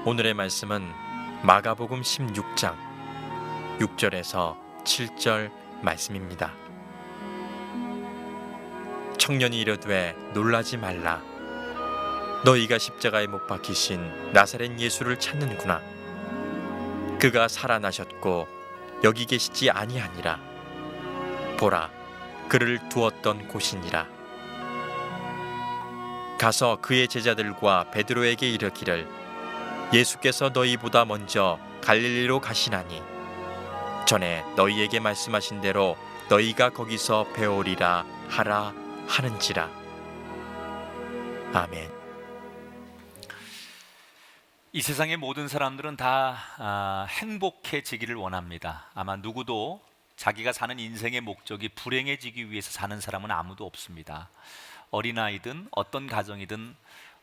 오늘의 말씀은 마가복음 16장 6절에서 7절 말씀입니다. 청년이 이르되 놀라지 말라. 너희가 십자가에 못 박히신 나사렛 예수를 찾는구나. 그가 살아나셨고 여기 계시지 아니하니라. 보라, 그를 두었던 곳이니라. 가서 그의 제자들과 베드로에게 이르기를 예수께서 너희보다 먼저 갈릴리로 가시나니 전에 너희에게 말씀하신 대로 너희가 거기서 배우리라 하라 하는지라. 아멘. 이 세상의 모든 사람들은 다 행복해지기를 원합니다. 아마 누구도 자기가 사는 인생의 목적이 불행해지기 위해서 사는 사람은 아무도 없습니다. 어린아이든 어떤 가정이든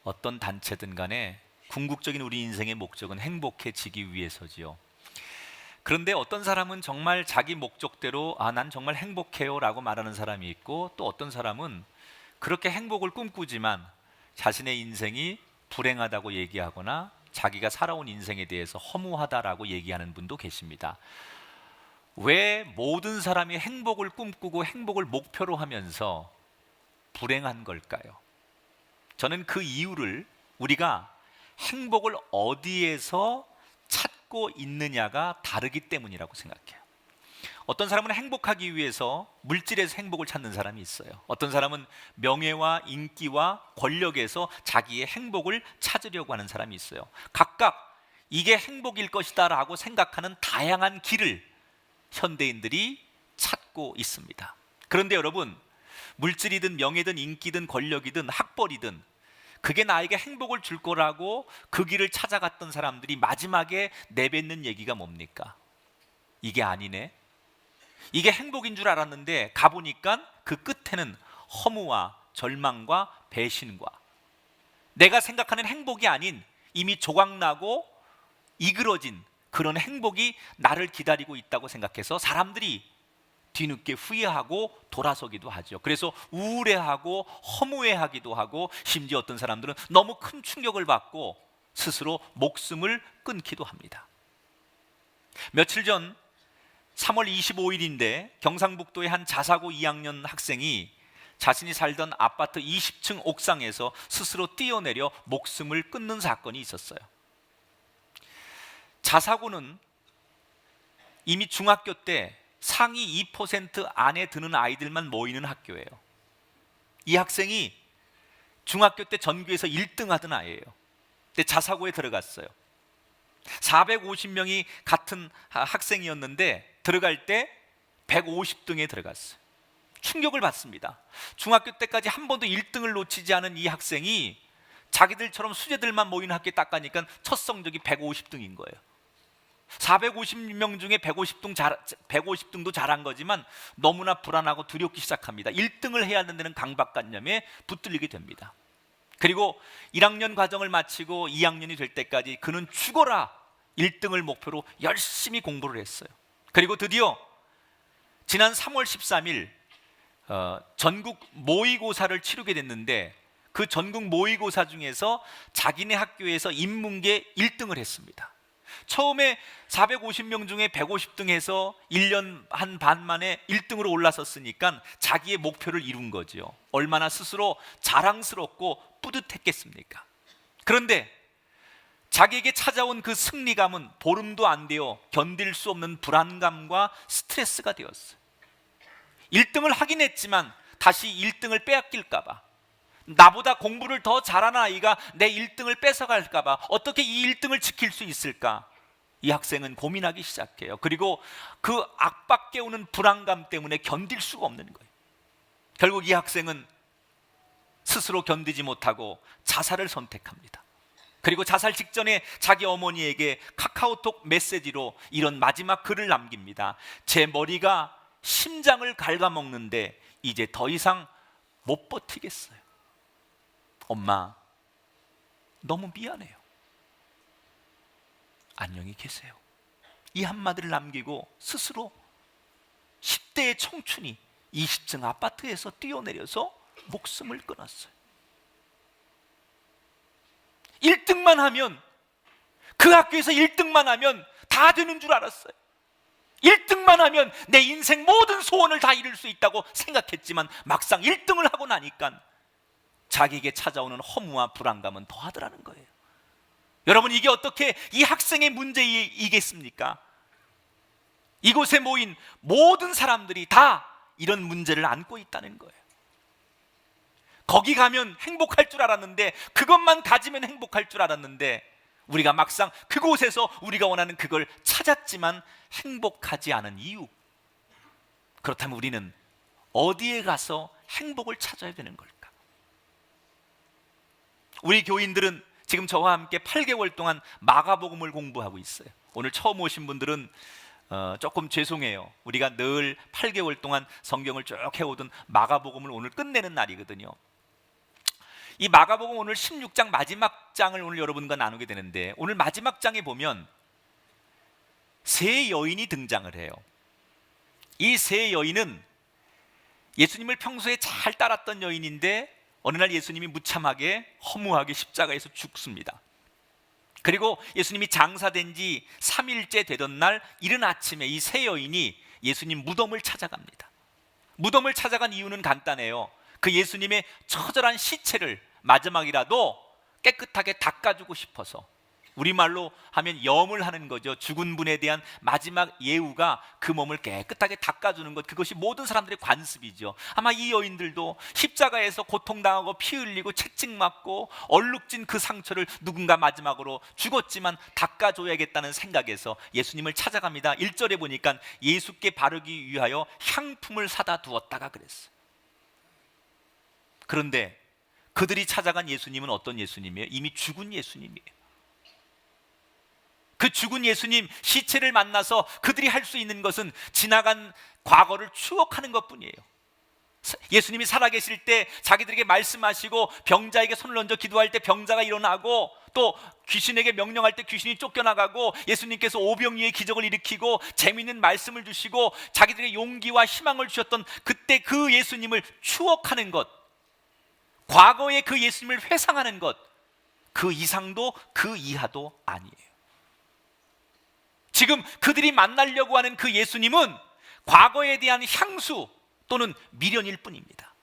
어떤 단체든 간에 궁극적인 우리 인생의 목적은 행복해지기 위해서지요. 그런데 어떤 사람은 정말 자기 목적대로 난 정말 행복해요 라고 말하는 사람이 있고, 또 어떤 사람은 그렇게 행복을 꿈꾸지만 자신의 인생이 불행하다고 얘기하거나 자기가 살아온 인생에 대해서 허무하다라고 얘기하는 분도 계십니다. 왜 모든 사람이 행복을 꿈꾸고 행복을 목표로 하면서 불행한 걸까요? 저는 그 이유를 우리가 행복을 어디에서 찾고 있느냐가 다르기 때문이라고 생각해요. 어떤 사람은 행복하기 위해서 물질에서 행복을 찾는 사람이 있어요. 어떤 사람은 명예와 인기와 권력에서 자기의 행복을 찾으려고 하는 사람이 있어요. 각각 이게 행복일 것이다 라고 생각하는 다양한 길을 현대인들이 찾고 있습니다. 그런데 여러분, 물질이든 명예든 인기든 권력이든 학벌이든 그게 나에게 행복을 줄 거라고 그 길을 찾아갔던 사람들이 마지막에 내뱉는 얘기가 뭡니까? 이게 아니네. 이게 행복인 줄 알았는데 가보니까 그 끝에는 허무와 절망과 배신과 내가 생각하는 행복이 아닌 이미 조각나고 이그러진 그런 행복이 나를 기다리고 있다고 생각해서 사람들이 뒤늦게 후회하고 돌아서기도 하죠. 그래서 우울해하고 허무해하기도 하고, 심지어 어떤 사람들은 너무 큰 충격을 받고 스스로 목숨을 끊기도 합니다. 며칠 전 3월 25일인데 경상북도의 한 자사고 2학년 학생이 자신이 살던 아파트 20층 옥상에서 스스로 뛰어내려 목숨을 끊는 사건이 있었어요. 자사고는 이미 중학교 때 상위 2% 안에 드는 아이들만 모이는 학교예요. 이 학생이 중학교 때 전교에서 1등 하던 아이예요. 근데 자사고에 들어갔어요. 450명이 같은 학생이었는데 들어갈 때 150등에 들어갔어요. 충격을 받습니다. 중학교 때까지 한 번도 1등을 놓치지 않은 이 학생이 자기들처럼 수재들만 모이는 학교에 딱 가니까 첫 성적이 150등인 거예요. 450명 중에 150등도 잘한 거지만 너무나 불안하고 두렵기 시작합니다. 1등을 해야 하는 데는 강박관념에 붙들리게 됩니다. 그리고 1학년 과정을 마치고 2학년이 될 때까지 그는 죽어라 1등을 목표로 열심히 공부를 했어요. 그리고 드디어 지난 3월 13일 전국 모의고사를 치르게 됐는데, 그 전국 모의고사 중에서 자기네 학교에서 인문계 1등을 했습니다. 처음에 450명 중에 150등 해서 1년 한 반 만에 1등으로 올라섰으니까 자기의 목표를 이룬 거죠. 얼마나 스스로 자랑스럽고 뿌듯했겠습니까? 그런데 자기에게 찾아온 그 승리감은 보름도 안 되어 견딜 수 없는 불안감과 스트레스가 되었어요. 1등을 하긴 했지만 다시 1등을 빼앗길까 봐, 나보다 공부를 더 잘하는 아이가 내 1등을 뺏어갈까 봐 어떻게 이 1등을 지킬 수 있을까? 이 학생은 고민하기 시작해요. 그리고 그 압박게 오는 불안감 때문에 견딜 수가 없는 거예요. 결국 이 학생은 스스로 견디지 못하고 자살을 선택합니다. 그리고 자살 직전에 자기 어머니에게 카카오톡 메시지로 이런 마지막 글을 남깁니다. 제 머리가 심장을 갉아먹는데 이제 더 이상 못 버티겠어요. 엄마, 너무 미안해요. 안녕히 계세요. 이 한마디를 남기고 스스로 10대의 청춘이 20층 아파트에서 뛰어내려서 목숨을 끊었어요. 1등만 하면 그 학교에서 1등만 하면 다 되는 줄 알았어요. 1등만 하면 내 인생 모든 소원을 다 이룰 수 있다고 생각했지만 막상 1등을 하고 나니까 자기에게 찾아오는 허무와 불안감은 더하더라는 거예요. 여러분, 이게 어떻게 이 학생의 문제이겠습니까? 이곳에 모인 모든 사람들이 다 이런 문제를 안고 있다는 거예요. 거기 가면 행복할 줄 알았는데, 그것만 가지면 행복할 줄 알았는데, 우리가 막상 그곳에서 우리가 원하는 그걸 찾았지만 행복하지 않은 이유, 그렇다면 우리는 어디에 가서 행복을 찾아야 되는 걸까? 우리 교인들은 지금 저와 함께 8개월 동안 마가복음을 공부하고 있어요. 오늘 처음 오신 분들은 조금 죄송해요. 우리가 늘 8개월 동안 성경을 쭉 해오던 마가복음을 오늘 끝내는 날이거든요. 이 마가복음 오늘 16장 마지막 장을 오늘 여러분과 나누게 되는데, 오늘 마지막 장에 보면 세 여인이 등장을 해요. 이 세 여인은 예수님을 평소에 잘 따랐던 여인인데 어느 날 예수님이 무참하게 허무하게 십자가에서 죽습니다. 그리고 예수님이 장사된 지 3일째 되던 날 이른 아침에 이 세 여인이 예수님 무덤을 찾아갑니다. 무덤을 찾아간 이유는 간단해요. 그 예수님의 처절한 시체를 마지막이라도 깨끗하게 닦아주고 싶어서, 우리말로 하면 염을 하는 거죠. 죽은 분에 대한 마지막 예우가 그 몸을 깨끗하게 닦아주는 것, 그것이 모든 사람들의 관습이죠. 아마 이 여인들도 십자가에서 고통당하고 피 흘리고 채찍맞고 얼룩진 그 상처를 누군가 마지막으로 죽었지만 닦아줘야겠다는 생각에서 예수님을 찾아갑니다. 1절에 보니까 예수께 바르기 위하여 향품을 사다 두었다가 그랬어요. 그런데 그들이 찾아간 예수님은 어떤 예수님이에요? 이미 죽은 예수님이에요. 그 죽은 예수님 시체를 만나서 그들이 할 수 있는 것은 지나간 과거를 추억하는 것뿐이에요. 예수님이 살아계실 때 자기들에게 말씀하시고 병자에게 손을 얹어 기도할 때 병자가 일어나고, 또 귀신에게 명령할 때 귀신이 쫓겨나가고, 예수님께서 오병이의 기적을 일으키고 재미있는 말씀을 주시고 자기들에게 용기와 희망을 주셨던 그때 그 예수님을 추억하는 것, 과거의 그 예수님을 회상하는 것, 그 이상도 그 이하도 아니에요. 지금 그들이 만나려고 하는 그 예수님은 과거에 대한 향수 또는 미련일 뿐입니다.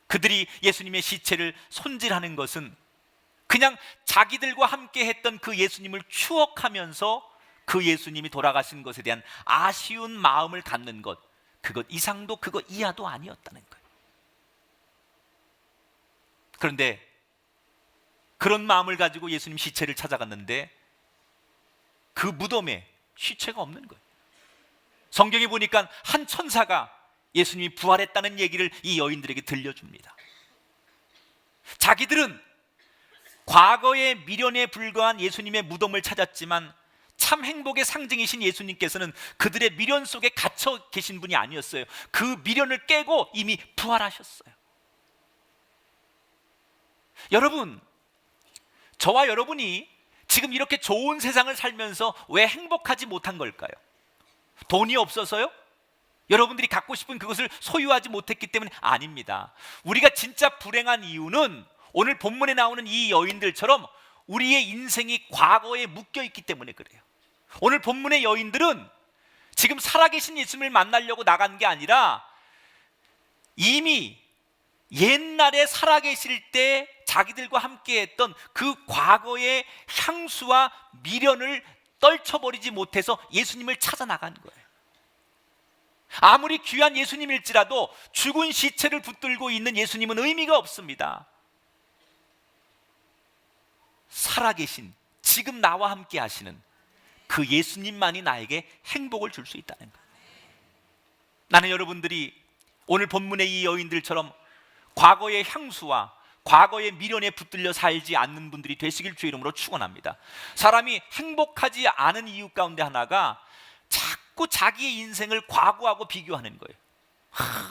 그들이 예수님의 시체를 손질하는 것은 그냥 자기들과 함께 했던 그 예수님을 추억하면서 그 예수님이 돌아가신 것에 대한 아쉬운 마음을 갖는 것, 그것 이상도 그것 이하도 아니었다는 거예요. 그런데 그런 마음을 가지고 예수님 시체를 찾아갔는데 그 무덤에 시체가 없는 거예요. 성경에 보니까 한 천사가 예수님이 부활했다는 얘기를 이 여인들에게 들려줍니다. 자기들은 과거의 미련에 불과한 예수님의 무덤을 찾았지만 참 행복의 상징이신 예수님께서는 그들의 미련 속에 갇혀 계신 분이 아니었어요. 그 미련을 깨고 이미 부활하셨어요. 여러분, 저와 여러분이 지금 이렇게 좋은 세상을 살면서 왜 행복하지 못한 걸까요? 돈이 없어서요? 여러분들이 갖고 싶은 그것을 소유하지 못했기 때문에? 아닙니다. 우리가 진짜 불행한 이유는 오늘 본문에 나오는 이 여인들처럼 우리의 인생이 과거에 묶여있기 때문에 그래요. 오늘 본문의 여인들은 지금 살아계신 예수님을 만나려고 나간 게 아니라 이미 옛날에 살아계실 때 자기들과 함께했던 그 과거의 향수와 미련을 떨쳐버리지 못해서 예수님을 찾아 나간 거예요. 아무리 귀한 예수님일지라도 죽은 시체를 붙들고 있는 예수님은 의미가 없습니다. 살아계신, 지금 나와 함께 하시는 그 예수님만이 나에게 행복을 줄 수 있다는 거예요. 나는 여러분들이 오늘 본문의 이 여인들처럼 과거의 향수와 과거의 미련에 붙들려 살지 않는 분들이 되시길 주의 이름으로 축원합니다. 사람이 행복하지 않은 이유 가운데 하나가 자꾸 자기의 인생을 과거하고 비교하는 거예요.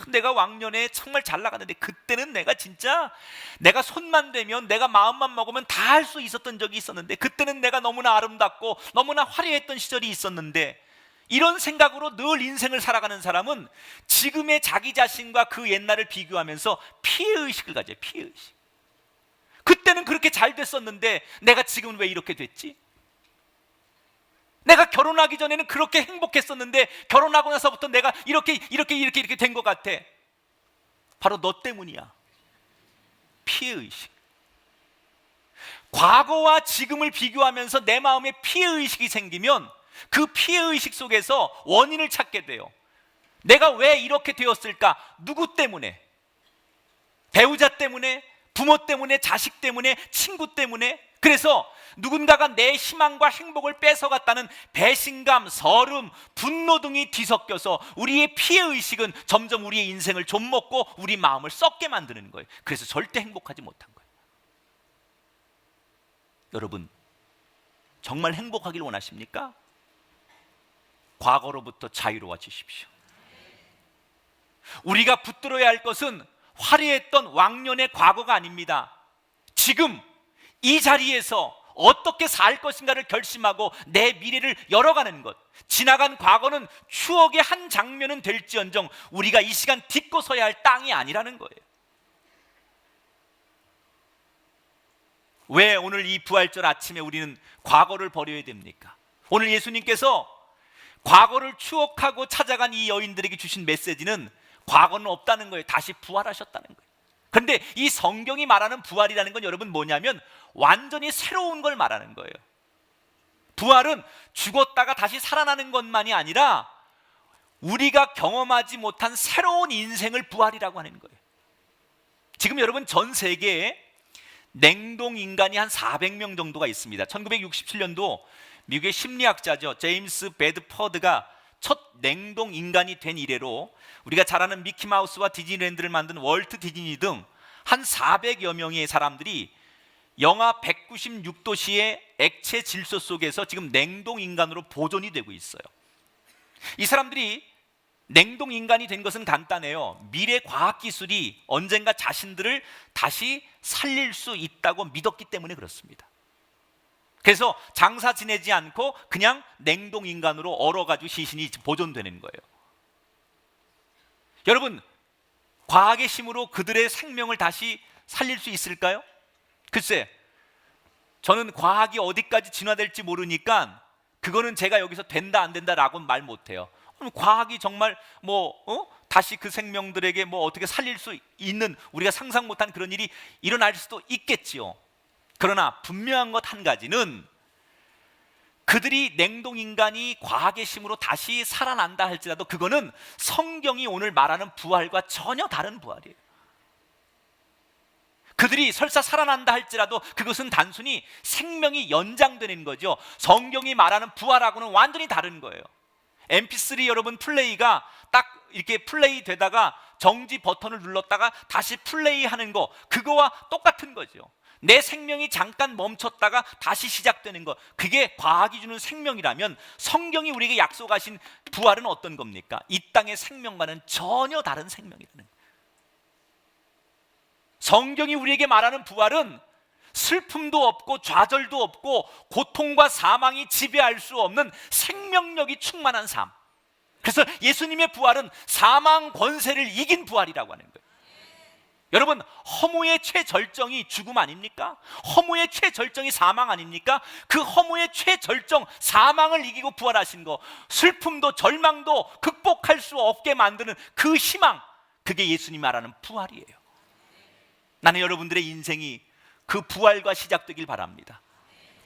내가 왕년에 정말 잘 나갔는데 그때는 내가 진짜 내가 손만 대면, 내가 마음만 먹으면 다 할 수 있었던 적이 있었는데, 그때는 내가 너무나 아름답고 너무나 화려했던 시절이 있었는데, 이런 생각으로 늘 인생을 살아가는 사람은 지금의 자기 자신과 그 옛날을 비교하면서 피해의식을 가져요. 피해의식. 그때는 그렇게 잘 됐었는데 내가 지금은 왜 이렇게 됐지? 내가 결혼하기 전에는 그렇게 행복했었는데 결혼하고 나서부터 내가 이렇게 된 것 같아. 바로 너 때문이야. 피해의식. 과거와 지금을 비교하면서 내 마음에 피해의식이 생기면 그 피해의식 속에서 원인을 찾게 돼요. 내가 왜 이렇게 되었을까? 누구 때문에? 배우자 때문에? 부모 때문에? 자식 때문에? 친구 때문에? 그래서 누군가가 내 희망과 행복을 뺏어갔다는 배신감, 서름, 분노 등이 뒤섞여서 우리의 피해의식은 점점 우리의 인생을 좀먹고 우리 마음을 썩게 만드는 거예요. 그래서 절대 행복하지 못한 거예요. 여러분, 정말 행복하길 원하십니까? 과거로부터 자유로워지십시오. 우리가 붙들어야 할 것은 화려했던 왕년의 과거가 아닙니다. 지금 이 자리에서 어떻게 살 것인가를 결심하고 내 미래를 열어가는 것. 지나간 과거는 추억의 한 장면은 될지언정 우리가 이 시간 딛고 서야 할 땅이 아니라는 거예요. 왜 오늘 이 부활절 아침에 우리는 과거를 버려야 됩니까? 오늘 예수님께서 과거를 추억하고 찾아간 이 여인들에게 주신 메시지는 과거는 없다는 거예요. 다시 부활하셨다는 거예요. 그런데 이 성경이 말하는 부활이라는 건 여러분 뭐냐면 완전히 새로운 걸 말하는 거예요. 부활은 죽었다가 다시 살아나는 것만이 아니라 우리가 경험하지 못한 새로운 인생을 부활이라고 하는 거예요. 지금 여러분 전 세계에 냉동 인간이 한 400명 정도가 있습니다. 1967년도 미국의 심리학자죠, 제임스 베드퍼드가 첫 냉동 인간이 된 이래로 우리가 잘 아는 미키마우스와 디즈니랜드를 만든 월트 디즈니 등 한 400여 명의 사람들이 영하 196도씨의 액체 질소 속에서 지금 냉동 인간으로 보존이 되고 있어요. 이 사람들이 냉동 인간이 된 것은 간단해요. 미래 과학기술이 언젠가 자신들을 다시 살릴 수 있다고 믿었기 때문에 그렇습니다. 그래서 장사 지내지 않고 그냥 냉동 인간으로 얼어가지고 시신이 보존되는 거예요. 여러분, 과학의 힘으로 그들의 생명을 다시 살릴 수 있을까요? 글쎄, 저는 과학이 어디까지 진화될지 모르니까 그거는 제가 여기서 된다 안 된다라고는 말 못해요. 과학이 정말 다시 그 생명들에게 어떻게 살릴 수 있는, 우리가 상상 못한 그런 일이 일어날 수도 있겠지요. 그러나 분명한 것 한 가지는 그들이 냉동인간이 과학의 힘으로 다시 살아난다 할지라도 그거는 성경이 오늘 말하는 부활과 전혀 다른 부활이에요. 그들이 설사 살아난다 할지라도 그것은 단순히 생명이 연장되는 거죠. 성경이 말하는 부활하고는 완전히 다른 거예요. mp3 여러분 플레이가 딱 이렇게 플레이 되다가 정지 버튼을 눌렀다가 다시 플레이 하는 거, 그거와 똑같은 거죠. 내 생명이 잠깐 멈췄다가 다시 시작되는 거, 그게 과학이 주는 생명이라면 성경이 우리에게 약속하신 부활은 어떤 겁니까? 이 땅의 생명과는 전혀 다른 생명이라는 거예요. 성경이 우리에게 말하는 부활은 슬픔도 없고 좌절도 없고 고통과 사망이 지배할 수 없는 생명력이 충만한 삶. 그래서 예수님의 부활은 사망 권세를 이긴 부활이라고 하는 거예요. 여러분, 허무의 최절정이 죽음 아닙니까? 허무의 최절정이 사망 아닙니까? 그 허무의 최절정 사망을 이기고 부활하신 거, 슬픔도 절망도 극복할 수 없게 만드는 그 희망, 그게 예수님이 말하는 부활이에요. 나는 여러분들의 인생이 그 부활과 시작되길 바랍니다.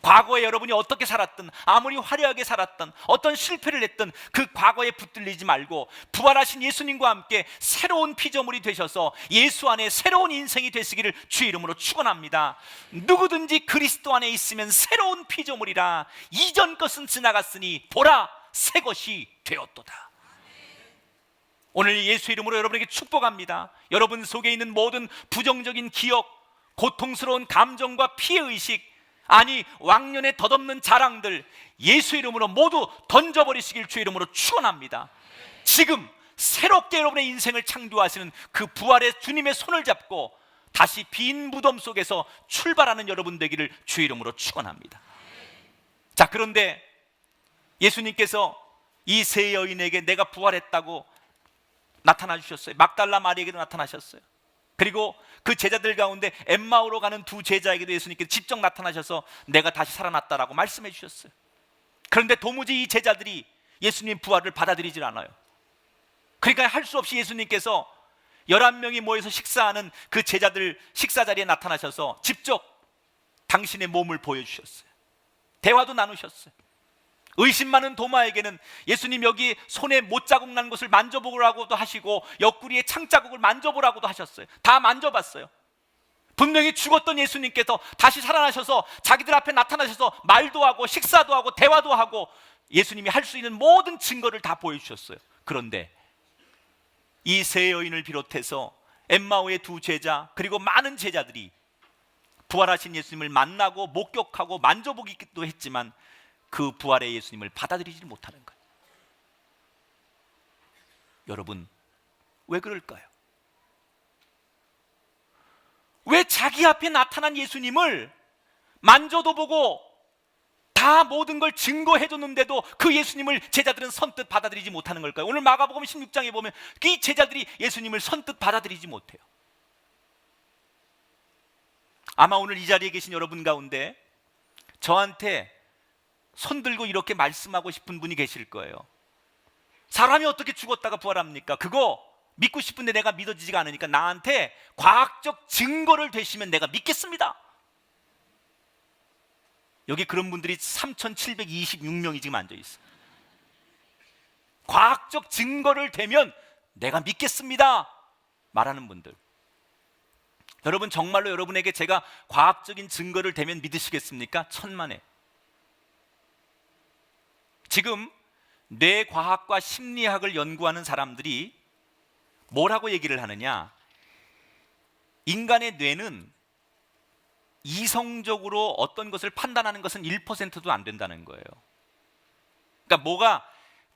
과거에 여러분이 어떻게 살았든, 아무리 화려하게 살았든, 어떤 실패를 했든 그 과거에 붙들리지 말고 부활하신 예수님과 함께 새로운 피조물이 되셔서 예수 안에 새로운 인생이 되시기를 주의 이름으로 축원합니다. 누구든지 그리스도 안에 있으면 새로운 피조물이라, 이전 것은 지나갔으니 보라 새 것이 되었도다. 오늘 예수 이름으로 여러분에게 축복합니다. 여러분 속에 있는 모든 부정적인 기억, 고통스러운 감정과 피해의식, 아니 왕년의 덧없는 자랑들 예수 이름으로 모두 던져버리시길 주의 이름으로 축원합니다. 지금 새롭게 여러분의 인생을 창조하시는 그 부활의 주님의 손을 잡고 다시 빈 무덤 속에서 출발하는 여러분 되기를 주의 이름으로 축원합니다. 자, 그런데 예수님께서 이 세 여인에게 내가 부활했다고 나타나 주셨어요. 막달라 마리에게도 나타나셨어요. 그리고 그 제자들 가운데 엠마오로 가는 두 제자에게도 예수님께서 직접 나타나셔서 내가 다시 살아났다라고 말씀해 주셨어요. 그런데 도무지 이 제자들이 예수님 부활을 받아들이질 않아요. 그러니까 할 수 없이 예수님께서 11명이 모여서 식사하는 그 제자들 식사 자리에 나타나셔서 직접 당신의 몸을 보여주셨어요. 대화도 나누셨어요. 의심 많은 도마에게는 예수님 여기 손에 못자국 난 것을 만져보라고도 하시고 옆구리에 창자국을 만져보라고도 하셨어요. 다 만져봤어요. 분명히 죽었던 예수님께서 다시 살아나셔서 자기들 앞에 나타나셔서 말도 하고 식사도 하고 대화도 하고 예수님이 할 수 있는 모든 증거를 다 보여주셨어요. 그런데 이 세 여인을 비롯해서 엠마오의 두 제자 그리고 많은 제자들이 부활하신 예수님을 만나고 목격하고 만져보기도 했지만 그 부활의 예수님을 받아들이지 못하는 거예요. 여러분, 왜 그럴까요? 왜 자기 앞에 나타난 예수님을 만져도 보고 다 모든 걸 증거해 줬는데도 그 예수님을 제자들은 선뜻 받아들이지 못하는 걸까요? 오늘 마가복음 16장에 보면 이 제자들이 예수님을 선뜻 받아들이지 못해요. 아마 오늘 이 자리에 계신 여러분 가운데 저한테 손 들고 이렇게 말씀하고 싶은 분이 계실 거예요. 사람이 어떻게 죽었다가 부활합니까? 그거 믿고 싶은데 내가 믿어지지가 않으니까 나한테 과학적 증거를 대시면 내가 믿겠습니다. 여기 그런 분들이 3,726명이 지금 앉아 있어요. 과학적 증거를 대면 내가 믿겠습니다 말하는 분들. 여러분, 정말로 여러분에게 제가 과학적인 증거를 대면 믿으시겠습니까? 천만에. 지금 뇌과학과 심리학을 연구하는 사람들이 뭐라고 얘기를 하느냐? 인간의 뇌는 이성적으로 어떤 것을 판단하는 것은 1%도 안 된다는 거예요. 그러니까 뭐가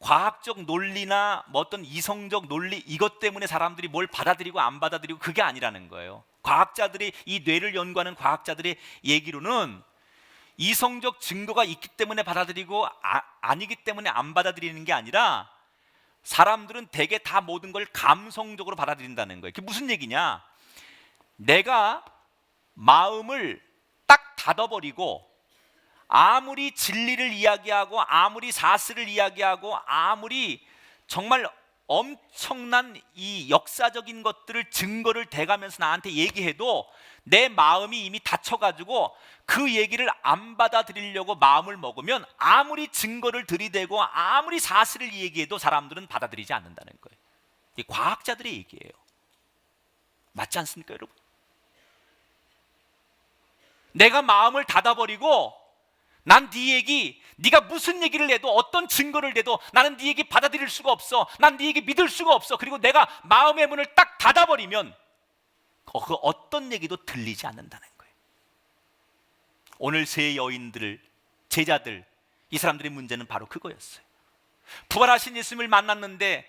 과학적 논리나 뭐 어떤 이성적 논리 이것 때문에 사람들이 뭘 받아들이고 안 받아들이고 그게 아니라는 거예요. 과학자들이 이 뇌를 연구하는 과학자들의 얘기로는 이성적 증거가 있기 때문에 받아들이고 아니기 때문에 안 받아들이는 게 아니라 사람들은 대개 다 모든 걸 감성적으로 받아들인다는 거예요. 그게 무슨 얘기냐? 내가 마음을 딱 닫아버리고 아무리 진리를 이야기하고 아무리 사슬을 이야기하고 아무리 정말 엄청난 이 역사적인 것들을 증거를 대가면서 나한테 얘기해도 내 마음이 이미 닫혀가지고 그 얘기를 안 받아들이려고 마음을 먹으면 아무리 증거를 들이대고 아무리 사실을 얘기해도 사람들은 받아들이지 않는다는 거예요. 이게 과학자들의 얘기예요. 맞지 않습니까, 여러분? 내가 마음을 닫아버리고 난 네 얘기, 네가 무슨 얘기를 해도 어떤 증거를 대도 나는 네 얘기 받아들일 수가 없어. 난 네 얘기 믿을 수가 없어. 그리고 내가 마음의 문을 딱 닫아버리면 그 어떤 얘기도 들리지 않는다는 거예요. 오늘 세 여인들, 제자들, 이 사람들의 문제는 바로 그거였어요. 부활하신 예수님을 만났는데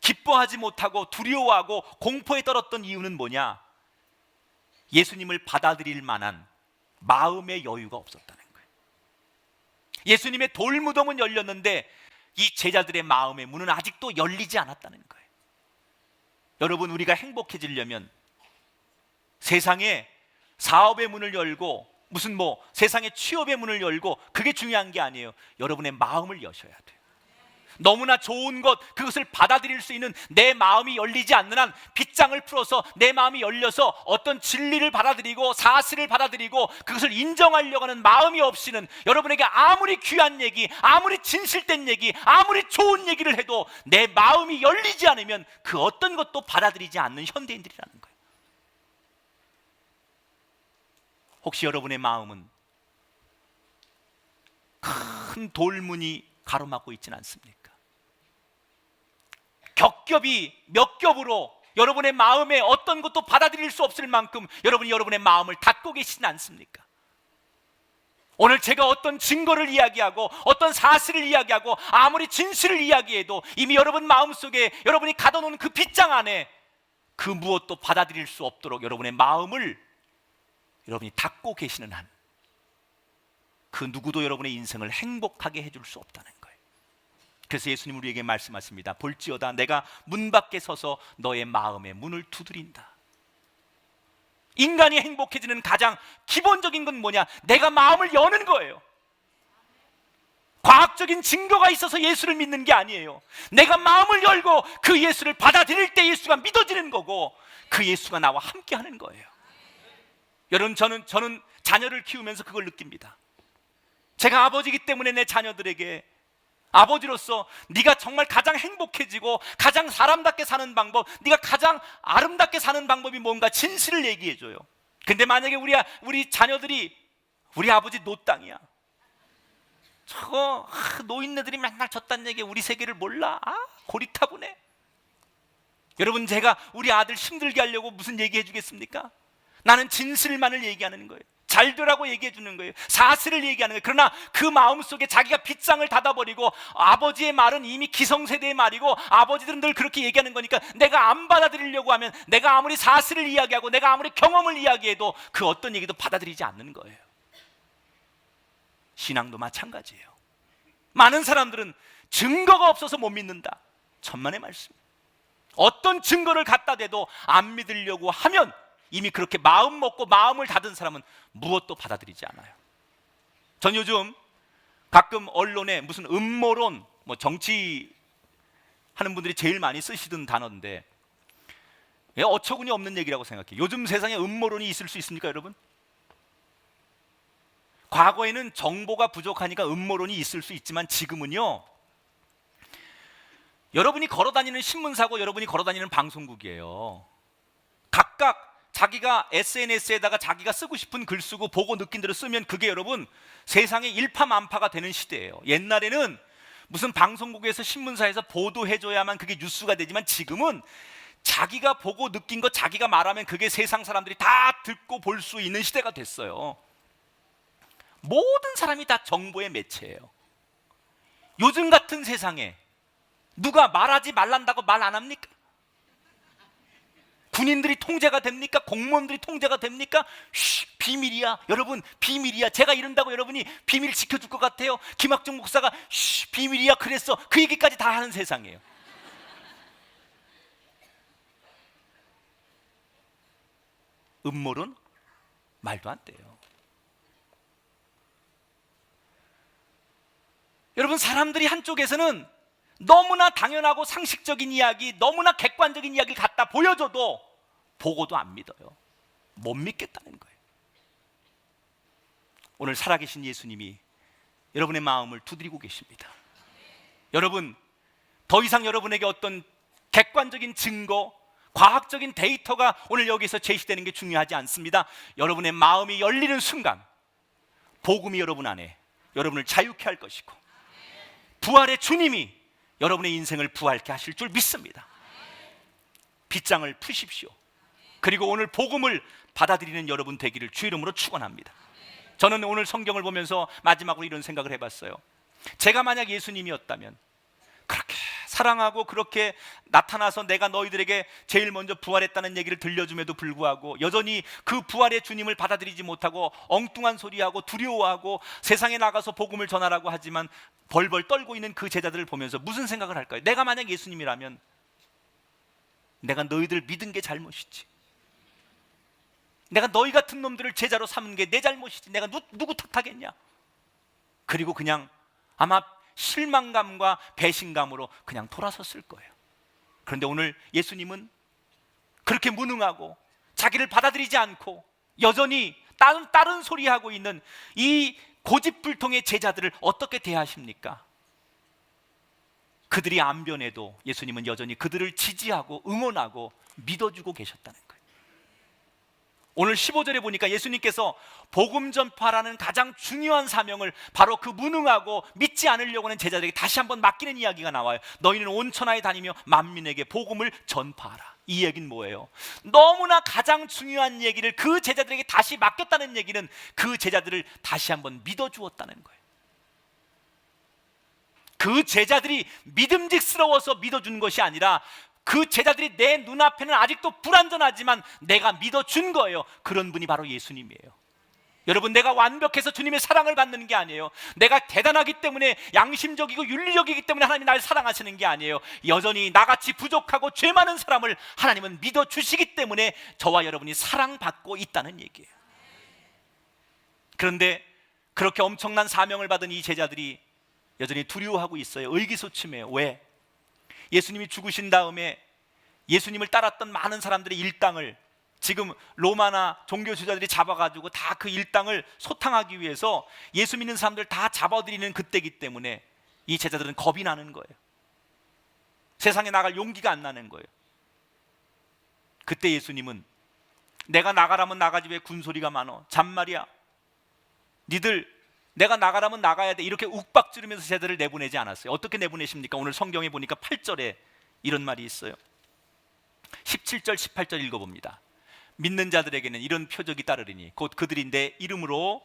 기뻐하지 못하고 두려워하고 공포에 떨었던 이유는 뭐냐? 예수님을 받아들일 만한 마음의 여유가 없었다는 거예요. 예수님의 돌무덤은 열렸는데 이 제자들의 마음의 문은 아직도 열리지 않았다는 거예요. 여러분, 우리가 행복해지려면 세상에 사업의 문을 열고 무슨 세상에 취업의 문을 열고 그게 중요한 게 아니에요. 여러분의 마음을 여셔야 돼요. 너무나 좋은 것, 그것을 받아들일 수 있는 내 마음이 열리지 않는 한 빗장을 풀어서 내 마음이 열려서 어떤 진리를 받아들이고 사실을 받아들이고 그것을 인정하려고 하는 마음이 없이는 여러분에게 아무리 귀한 얘기, 아무리 진실된 얘기, 아무리 좋은 얘기를 해도 내 마음이 열리지 않으면 그 어떤 것도 받아들이지 않는 현대인들이라는 거예요. 혹시 여러분의 마음은 큰 돌문이 가로막고 있지는 않습니까? 겹겹이 몇 겹으로 여러분의 마음에 어떤 것도 받아들일 수 없을 만큼 여러분이 여러분의 마음을 닫고 계시지 않습니까? 오늘 제가 어떤 증거를 이야기하고 어떤 사실을 이야기하고 아무리 진실을 이야기해도 이미 여러분 마음속에 여러분이 가둬놓은 그 빗장 안에 그 무엇도 받아들일 수 없도록 여러분의 마음을 여러분이 닫고 계시는 한 그 누구도 여러분의 인생을 행복하게 해줄 수 없다는 거예요. 그래서 예수님 우리에게 말씀하십니다. 볼지어다 내가 문 밖에 서서 너의 마음의 문을 두드린다. 인간이 행복해지는 가장 기본적인 건 뭐냐? 내가 마음을 여는 거예요. 과학적인 증거가 있어서 예수를 믿는 게 아니에요. 내가 마음을 열고 그 예수를 받아들일 때 예수가 믿어지는 거고, 그 예수가 나와 함께 하는 거예요. 여러분, 저는 자녀를 키우면서 그걸 느낍니다. 제가 아버지이기 때문에 내 자녀들에게 아버지로서 네가 정말 가장 행복해지고 가장 사람답게 사는 방법, 네가 가장 아름답게 사는 방법이 뭔가 진실을 얘기해줘요. 근데 만약에 우리 자녀들이 우리 아버지 노땅이야, 저거 노인네들이 맨날 졌단 얘기에 우리 세계를 몰라, 고리타분해. 여러분, 제가 우리 아들 힘들게 하려고 무슨 얘기해 주겠습니까? 나는 진실만을 얘기하는 거예요. 잘 되라고 얘기해 주는 거예요. 사실을 얘기하는 거예요. 그러나 그 마음속에 자기가 빗장을 닫아버리고, 아버지의 말은 이미 기성세대의 말이고 아버지들은 늘 그렇게 얘기하는 거니까 내가 안 받아들이려고 하면, 내가 아무리 사실을 이야기하고 내가 아무리 경험을 이야기해도 그 어떤 얘기도 받아들이지 않는 거예요. 신앙도 마찬가지예요. 많은 사람들은 증거가 없어서 못 믿는다. 천만의 말씀. 어떤 증거를 갖다 대도 안 믿으려고 하면 이미 그렇게 마음 먹고 마음을 닫은 사람은 무엇도 받아들이지 않아요. 전 요즘 가끔 언론에 무슨 음모론, 정치 하는 분들이 제일 많이 쓰시던 단어인데, 어처구니 없는 얘기라고 생각해요. 요즘 세상에 음모론이 있을 수 있습니까, 여러분? 과거에는 정보가 부족하니까 음모론이 있을 수 있지만 지금은요, 여러분이 걸어다니는 신문사고 여러분이 걸어다니는 방송국이에요. 각각 자기가 SNS에다가 자기가 쓰고 싶은 글 쓰고 보고 느낀 대로 쓰면 그게 여러분 세상에 일파만파가 되는 시대예요. 옛날에는 무슨 방송국에서 신문사에서 보도해줘야만 그게 뉴스가 되지만 지금은 자기가 보고 느낀 거 자기가 말하면 그게 세상 사람들이 다 듣고 볼 수 있는 시대가 됐어요. 모든 사람이 다 정보의 매체예요. 요즘 같은 세상에 누가 말하지 말란다고 말 안 합니까? 군인들이 통제가 됩니까? 공무원들이 통제가 됩니까? 비밀이야. 여러분, 비밀이야. 제가 이런다고 여러분이 비밀 지켜줄 것 같아요? 김학중 목사가 비밀이야 그랬어, 그 얘기까지 다 하는 세상이에요. 음모론? 말도 안 돼요. 여러분, 사람들이 한쪽에서는 너무나 당연하고 상식적인 이야기, 너무나 객관적인 이야기를 갖다 보여줘도 보고도 안 믿어요. 못 믿겠다는 거예요. 오늘 살아계신 예수님이 여러분의 마음을 두드리고 계십니다. 여러분, 더 이상 여러분에게 어떤 객관적인 증거, 과학적인 데이터가 오늘 여기서 제시되는 게 중요하지 않습니다. 여러분의 마음이 열리는 순간 복음이 여러분 안에 여러분을 자유케 할 것이고, 부활의 주님이 여러분의 인생을 부활케 하실 줄 믿습니다. 빗장을 푸십시오. 그리고 오늘 복음을 받아들이는 여러분 되기를 주 이름으로 축원합니다. 저는 오늘 성경을 보면서 마지막으로 이런 생각을 해봤어요. 제가 만약 예수님이었다면, 그렇게 사랑하고 그렇게 나타나서 내가 너희들에게 제일 먼저 부활했다는 얘기를 들려줌에도 불구하고 여전히 그 부활의 주님을 받아들이지 못하고 엉뚱한 소리하고 두려워하고 세상에 나가서 복음을 전하라고 하지만 벌벌 떨고 있는 그 제자들을 보면서 무슨 생각을 할까요? 내가 만약 예수님이라면 내가 너희들 믿은 게 잘못이지, 내가 너희 같은 놈들을 제자로 삼은 게 내 잘못이지, 내가 누구 탓하겠냐? 그리고 그냥 아마 실망감과 배신감으로 그냥 돌아섰을 거예요. 그런데 오늘 예수님은 그렇게 무능하고 자기를 받아들이지 않고 여전히 다른 소리하고 있는 이 고집불통의 제자들을 어떻게 대하십니까? 그들이 안 변해도 예수님은 여전히 그들을 지지하고 응원하고 믿어주고 계셨다는 거예요. 오늘 15절에 보니까 예수님께서 복음 전파라는 가장 중요한 사명을 바로 그 무능하고 믿지 않으려고 하는 제자들에게 다시 한번 맡기는 이야기가 나와요. 너희는 온 천하에 다니며 만민에게 복음을 전파하라. 이 얘기는 뭐예요? 너무나 가장 중요한 얘기를 그 제자들에게 다시 맡겼다는 얘기는 그 제자들을 다시 한번 믿어주었다는 거예요. 그 제자들이 믿음직스러워서 믿어준 것이 아니라 그 제자들이 내 눈앞에는 아직도 불완전하지만 내가 믿어준 거예요. 그런 분이 바로 예수님이에요. 여러분, 내가 완벽해서 주님의 사랑을 받는 게 아니에요. 내가 대단하기 때문에, 양심적이고 윤리적이기 때문에 하나님이 날 사랑하시는 게 아니에요. 여전히 나같이 부족하고 죄 많은 사람을 하나님은 믿어주시기 때문에 저와 여러분이 사랑받고 있다는 얘기예요. 그런데 그렇게 엄청난 사명을 받은 이 제자들이 여전히 두려워하고 있어요. 의기소침해요. 왜? 예수님이 죽으신 다음에 예수님을 따랐던 많은 사람들의 일당을 지금 로마나 종교 지도자들이 잡아가지고 다 그 일당을 소탕하기 위해서 예수 믿는 사람들 다 잡아들이는 그때이기 때문에 이 제자들은 겁이 나는 거예요. 세상에 나갈 용기가 안 나는 거예요. 그때 예수님은 내가 나가라면 나가지 왜 군소리가 많어? 잔말이야. 니들 내가 나가라면 나가야 돼. 이렇게 욱박지르면서 제자들을 내보내지 않았어요. 어떻게 내보내십니까? 오늘 성경에 보니까 8절에 이런 말이 있어요. 17절 18절 읽어봅니다. 믿는 자들에게는 이런 표적이 따르리니 곧 그들이 내 이름으로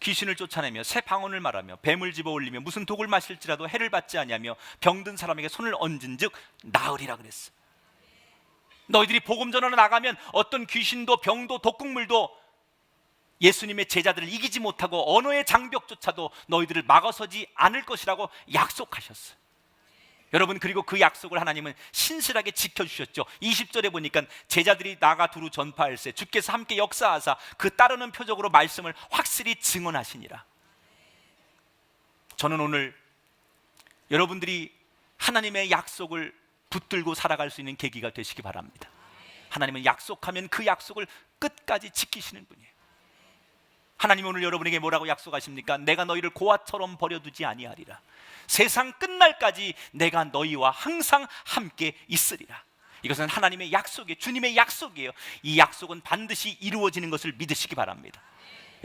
귀신을 쫓아내며 새 방언을 말하며 뱀을 집어 올리며 무슨 독을 마실지라도 해를 받지 아니하며 병든 사람에게 손을 얹은즉 나으리라 그랬어. 너희들이 복음 전하러 나가면 어떤 귀신도 병도 독극물도 예수님의 제자들을 이기지 못하고 언어의 장벽조차도 너희들을 막아서지 않을 것이라고 약속하셨어요. 여러분, 그리고 그 약속을 하나님은 신실하게 지켜주셨죠. 20절에 보니까 제자들이 나가 두루 전파할세 주께서 함께 역사하사 그 따르는 표적으로 말씀을 확실히 증언하시니라. 저는 오늘 여러분들이 하나님의 약속을 붙들고 살아갈 수 있는 계기가 되시기 바랍니다. 하나님은 약속하면 그 약속을 끝까지 지키시는 분이에요. 하나님 오늘 여러분에게 뭐라고 약속하십니까? 내가 너희를 고아처럼 버려두지 아니하리라. 세상 끝날까지 내가 너희와 항상 함께 있으리라. 이것은 하나님의 약속이에요. 주님의 약속이에요. 이 약속은 반드시 이루어지는 것을 믿으시기 바랍니다.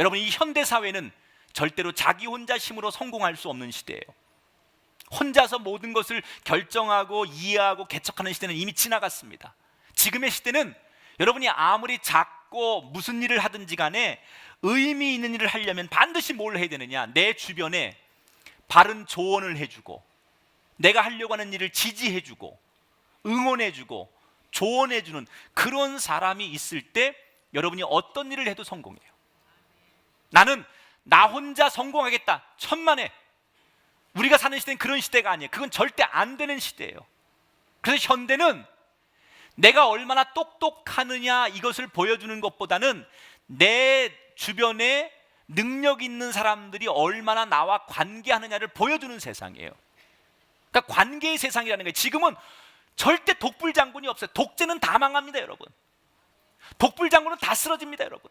여러분, 이 현대사회는 절대로 자기 혼자 힘으로 성공할 수 없는 시대예요. 혼자서 모든 것을 결정하고 이해하고 개척하는 시대는 이미 지나갔습니다. 지금의 시대는 여러분이 아무리 작고 무슨 일을 하든지 간에 의미 있는 일을 하려면 반드시 뭘 해야 되느냐? 내 주변에 바른 조언을 해주고 내가 하려고 하는 일을 지지해주고 응원해주고 조언해주는 그런 사람이 있을 때 여러분이 어떤 일을 해도 성공해요. 나는 나 혼자 성공하겠다, 천만에. 우리가 사는 시대는 그런 시대가 아니에요. 그건 절대 안 되는 시대예요. 그래서 현대는 내가 얼마나 똑똑하느냐 이것을 보여주는 것보다는 내 주변에 능력 있는 사람들이 얼마나 나와 관계하느냐를 보여주는 세상이에요. 그러니까 관계의 세상이라는 거예요. 지금은 절대 독불장군이 없어요. 독재는 다 망합니다, 여러분. 독불장군은 다 쓰러집니다, 여러분.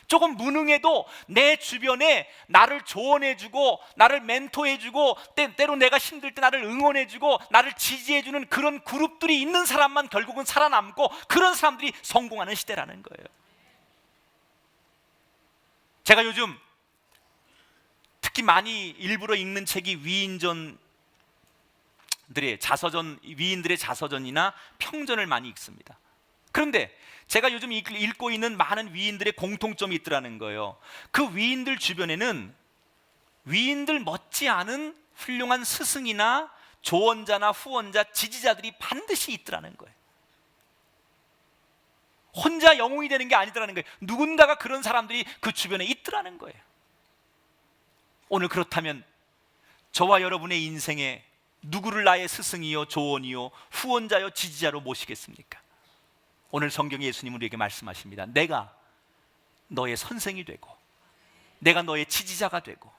조금 무능해도 내 주변에 나를 조언해주고 나를 멘토해주고 때로 내가 힘들 때 나를 응원해주고 나를 지지해주는 그런 그룹들이 있는 사람만 결국은 살아남고 그런 사람들이 성공하는 시대라는 거예요. 제가 요즘 특히 많이 일부러 읽는 책이 위인들의 자서전이나 평전을 많이 읽습니다. 그런데 제가 요즘 읽고 있는 많은 위인들의 공통점이 있더라는 거예요. 그 위인들 주변에는 위인들 못지않은 훌륭한 스승이나 조언자나 후원자, 지지자들이 반드시 있더라는 거예요. 혼자 영웅이 되는 게 아니더라는 거예요. 누군가가 그런 사람들이 그 주변에 있더라는 거예요. 오늘 그렇다면 저와 여러분의 인생에 누구를 나의 스승이요, 조언이요, 후원자요, 지지자로 모시겠습니까? 오늘 성경에 예수님은 우리에게 말씀하십니다. 내가 너의 선생이 되고 내가 너의 지지자가 되고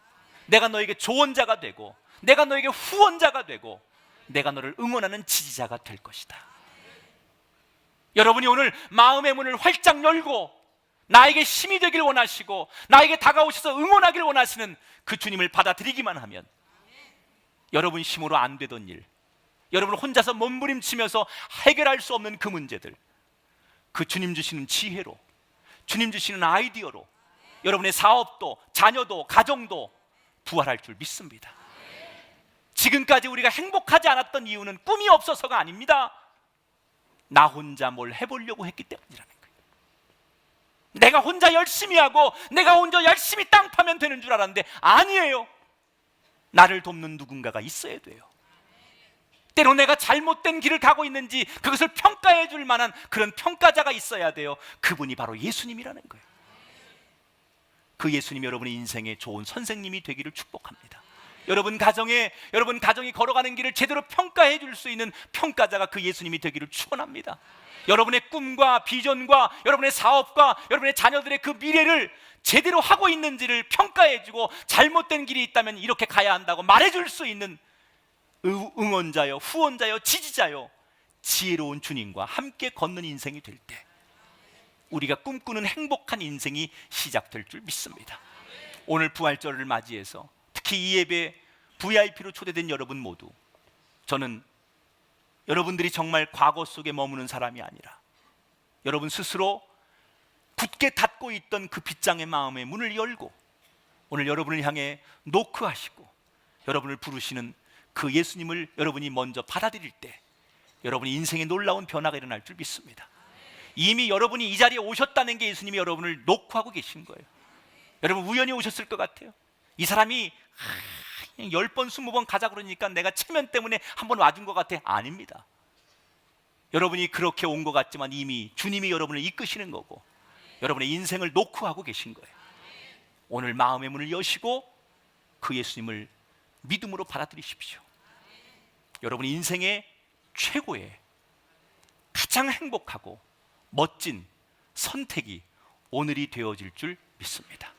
내가 너에게 조언자가 되고 내가 너에게 후원자가 되고 내가 너를 응원하는 지지자가 될 것이다. 여러분이 오늘 마음의 문을 활짝 열고 나에게 힘이 되길 원하시고 나에게 다가오셔서 응원하길 원하시는 그 주님을 받아들이기만 하면 여러분 힘으로 안 되던 일, 여러분 혼자서 몸부림치면서 해결할 수 없는 그 문제들, 그 주님 주시는 지혜로, 주님 주시는 아이디어로 여러분의 사업도, 자녀도, 가정도 부활할 줄 믿습니다. 지금까지 우리가 행복하지 않았던 이유는 꿈이 없어서가 아닙니다. 나 혼자 뭘 해보려고 했기 때문이라는 거예요. 내가 혼자 열심히 하고 내가 혼자 열심히 땅 파면 되는 줄 알았는데 아니에요. 나를 돕는 누군가가 있어야 돼요. 때로 내가 잘못된 길을 가고 있는지 그것을 평가해 줄 만한 그런 평가자가 있어야 돼요. 그분이 바로 예수님이라는 거예요. 그 예수님이 여러분의 인생의 좋은 선생님이 되기를 축복합니다. 여러분 가정이 걸어가는 길을 제대로 평가해 줄 수 있는 평가자가 그 예수님이 되기를 축원합니다. 여러분의 꿈과 비전과 여러분의 사업과 여러분의 자녀들의 그 미래를 제대로 하고 있는지를 평가해 주고 잘못된 길이 있다면 이렇게 가야 한다고 말해 줄 수 있는 응원자요, 후원자요, 지지자요, 지혜로운 주님과 함께 걷는 인생이 될 때 우리가 꿈꾸는 행복한 인생이 시작될 줄 믿습니다. 오늘 부활절을 맞이해서 특히 이 예배 VIP로 초대된 여러분 모두, 저는 여러분들이 정말 과거 속에 머무는 사람이 아니라 여러분 스스로 굳게 닫고 있던 그 빗장의 마음의 문을 열고 오늘 여러분을 향해 노크하시고 여러분을 부르시는 그 예수님을 여러분이 먼저 받아들일 때 여러분의 인생에 놀라운 변화가 일어날 줄 믿습니다. 이미 여러분이 이 자리에 오셨다는 게 예수님이 여러분을 노크하고 계신 거예요. 여러분 우연히 오셨을 것 같아요. 이 사람이 10번 20번 가자 그러니까 내가 체면 때문에 한번 와준 것 같아. 아닙니다. 여러분이 그렇게 온 것 같지만 이미 주님이 여러분을 이끄시는 거고 여러분의 인생을 노크하고 계신 거예요. 오늘 마음의 문을 여시고 그 예수님을 믿음으로 받아들이십시오. 여러분 인생의 최고의 가장 행복하고 멋진 선택이 오늘이 되어질 줄 믿습니다.